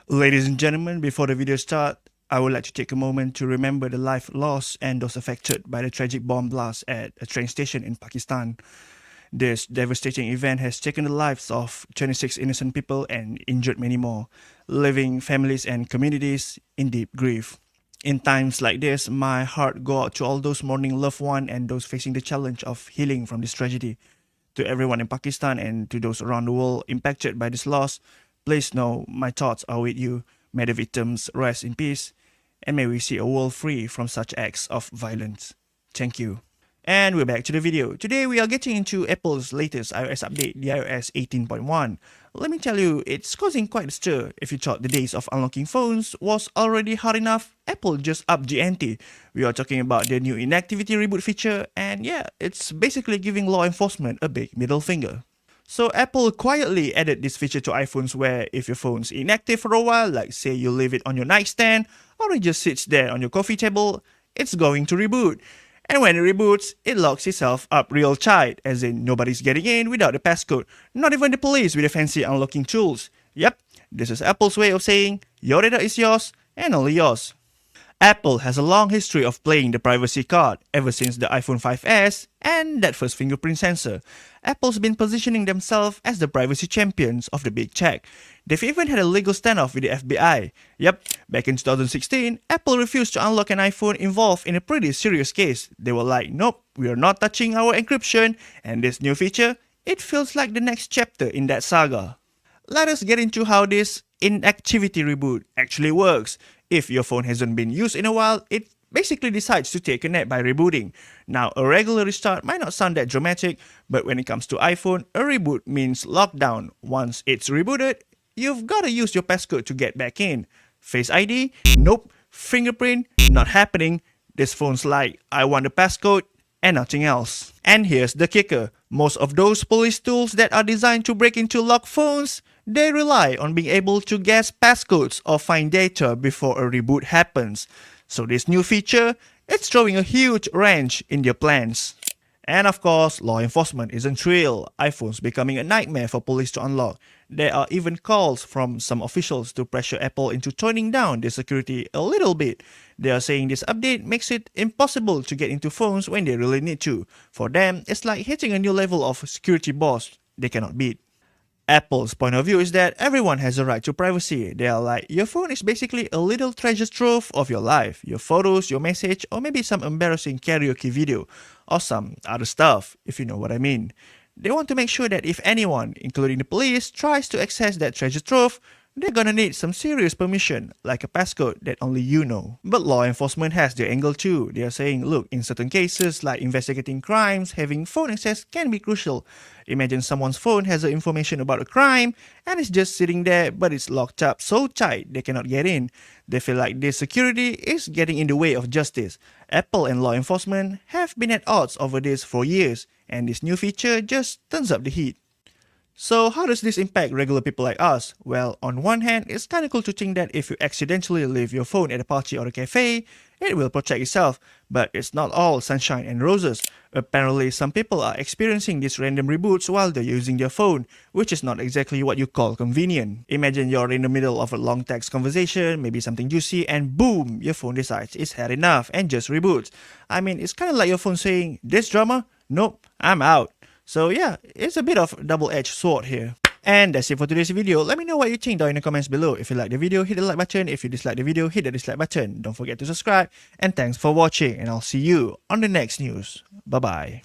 Ladies and gentlemen, before the video starts, I would like to take a moment to remember the life lost and those affected by the tragic bomb blast at a train station in Pakistan. This devastating event has taken the lives of 26 innocent people and injured many more, leaving families and communities in deep grief. In times like this, my heart goes out to all those mourning loved ones and those facing the challenge of healing from this tragedy. To everyone in Pakistan and to those around the world impacted by this loss, please know my thoughts are with you. May the victims rest in peace, and may we see a world free from such acts of violence. Thank you. And we're back to the video. Today we are getting into Apple's latest iOS update, the iOS 18.1. Let me tell you, it's causing quite a stir. If you thought the days of unlocking phones was already hard enough, Apple just upped the ante. We are talking about the new inactivity reboot feature, and yeah, it's basically giving law enforcement a big middle finger. So Apple quietly added this feature to iPhones where if your phone's inactive for a while, like say you leave it on your nightstand or it just sits there on your coffee table, it's going to reboot. And when it reboots, it locks itself up real tight, as in nobody's getting in without the passcode, not even the police with the fancy unlocking tools. Yep, this is Apple's way of saying your data is yours and only yours. Apple has a long history of playing the privacy card ever since the iPhone 5S and that first fingerprint sensor. Apple's been positioning themselves as the privacy champions of the big tech. They've even had a legal standoff with the FBI. Yep, back in 2016, Apple refused to unlock an iPhone involved in a pretty serious case. They were like, nope, we are not touching our encryption, and this new feature, it feels like the next chapter in that saga. Let us get into how this inactivity reboot actually works. If your phone hasn't been used in a while, it basically decides to take a nap by rebooting. Now, a regular restart might not sound that dramatic, but when it comes to iPhone, a reboot means lockdown. Once it's rebooted, you've gotta use your passcode to get back in. Face ID? Nope. Fingerprint? Not happening. This phone's like, I want a passcode and nothing else. And here's the kicker. Most of those police tools that are designed to break into locked phones, they rely on being able to guess passcodes or find data before a reboot happens. So this new feature, it's throwing a huge wrench in their plans. And of course, law enforcement isn't thrilled. iPhone's becoming a nightmare for police to unlock. There are even calls from some officials to pressure Apple into toning down their security a little bit. They are saying this update makes it impossible to get into phones when they really need to. For them, it's like hitting a new level of security boss they cannot beat. Apple's point of view is that everyone has a right to privacy. They are like, your phone is basically a little treasure trove of your life. Your photos, your message, or maybe some embarrassing karaoke video, or some other stuff, if you know what I mean. They want to make sure that if anyone, including the police, tries to access that treasure trove, they're gonna need some serious permission, like a passcode that only you know. But law enforcement has their angle too. They are saying, look, in certain cases, like investigating crimes, having phone access can be crucial. Imagine someone's phone has the information about a crime, and it's just sitting there, but it's locked up so tight they cannot get in. They feel like this security is getting in the way of justice. Apple and law enforcement have been at odds over this for years, and this new feature just turns up the heat. So how does this impact regular people like us? Well, on one hand, it's kinda cool to think that if you accidentally leave your phone at a party or a cafe, it will protect itself. But it's not all sunshine and roses. Apparently, some people are experiencing these random reboots while they're using their phone, which is not exactly what you call convenient. Imagine you're in the middle of a long text conversation, maybe something juicy, and boom, your phone decides it's had enough and just reboots. I mean, it's kinda like your phone saying, this drama? Nope, I'm out. So yeah, it's a bit of a double-edged sword here. And that's it for today's video. Let me know what you think down in the comments below. If you like the video, hit the like button. If you dislike the video, hit the dislike button. Don't forget to subscribe. And thanks for watching, and I'll see you on the next news. Bye-bye.